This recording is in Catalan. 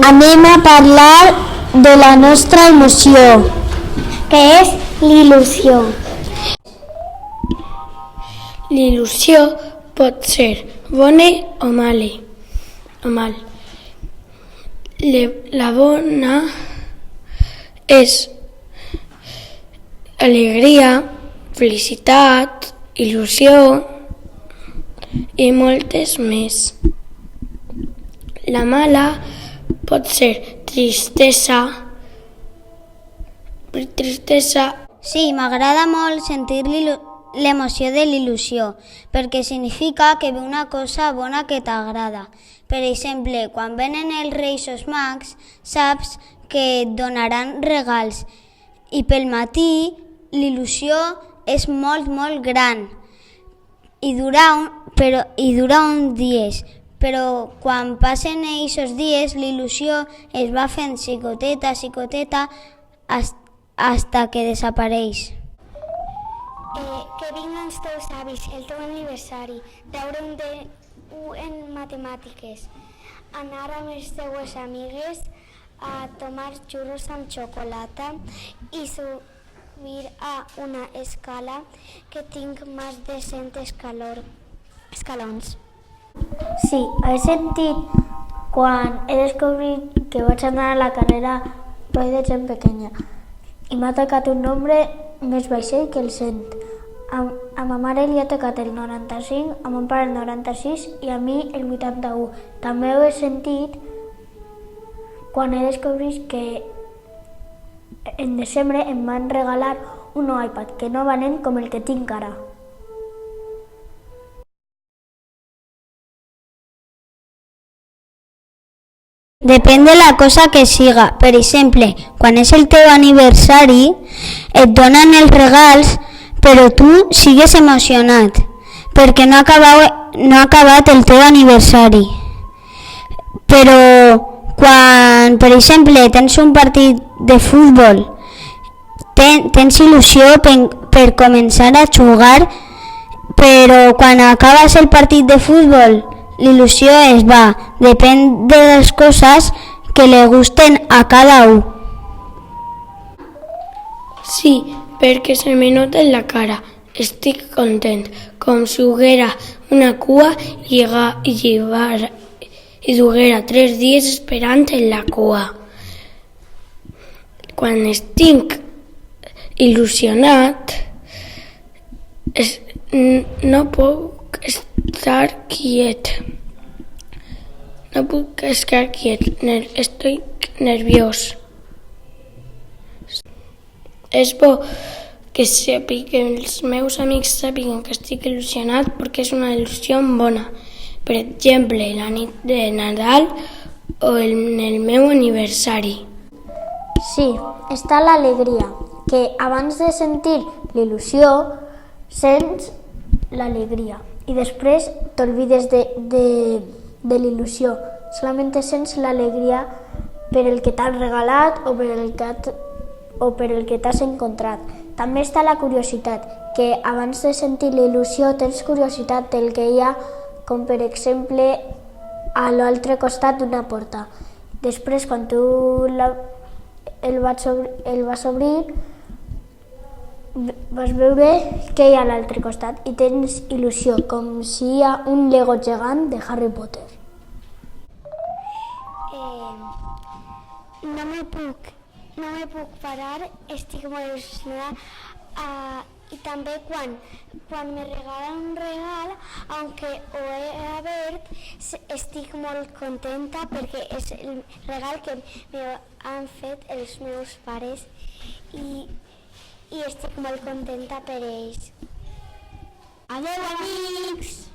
anem a parlar de la nostra emoció. Què és l'il·lusió? L'il·lusió pot ser bona o mal. La bona és alegria, felicitat, il·lusió i moltes més. La mala pot ser tristesa. Sí, m'agrada molt sentir l'emoció de l'il·lusió, perquè significa que ve una cosa bona que t'agrada. Per exemple, quan venen els Reis o Mags, saps que et donaran regals. I pel matí l'il·lusió és molt, molt gran i dura uns dies. Però quan passen aquests dies, l'il·lusió es va fent xicoteta hasta que desapareix. Que vinguin els teus avis, el teu aniversari, treure un 10 en matemàtiques, anar amb les teues amigues a tomar xurros amb xocolata i subir a una escala que tinc més de 100 escalons. Sí, he sentit quan he descobrit que vaig anar a la carrera Proi de gent pequeña i m'ha tocat un nombre més baixet que el 100. A ma mare li ha tocat el 95, a mon pare el 96 i a mi el 81. També ho he sentit quan he descobrit que en desembre em van regalar un nou iPad que no valent com el que tinc ara. Depèn de la cosa que siga. Per exemple, quan és el teu aniversari, et donen els regals, però tu sigues emocionat, perquè no ha acabat el teu aniversari. Però quan, per exemple, tens un partit de futbol, tens il·lusió per començar a jugar, però quan acabes el partit de futbol, l'il·lusió es va. Depèn de les coses que li gusten a cada un. Sí, perquè se me nota en la cara. Estic content, com si huguera una cua i duguera 3 dies esperant en la cua. Quan estic il·lusionat, no puc estar quiet. Estic nerviós. És bo que els meus amics sàpiguen que estic il·lusionat perquè és una il·lusió bona. Per exemple, la nit de Nadal o en el meu aniversari. Sí, està l'alegria, que abans de sentir l'il·lusió sents l'alegria i després t'olvides de l'il·lusió. Solament sents l'alegria per el que t'han regalat o per el que t'has encontrat. També està la curiositat, que abans de sentir l'il·lusió tens curiositat del que hi ha, com per exemple a l'altre costat d'una porta. Després, quan tu el vas obrir, vas veure què hi ha a l'altre costat i tens il·lusió, com si hi ha un Lego gegant de Harry Potter. No me puc parar, estic molt il·lusionada i també quan me regalen un regal, aunque ho he obert, estic molt contenta perquè és el regal que m'han fet els meus pares i estic molt contenta per ells. Adeu, amics!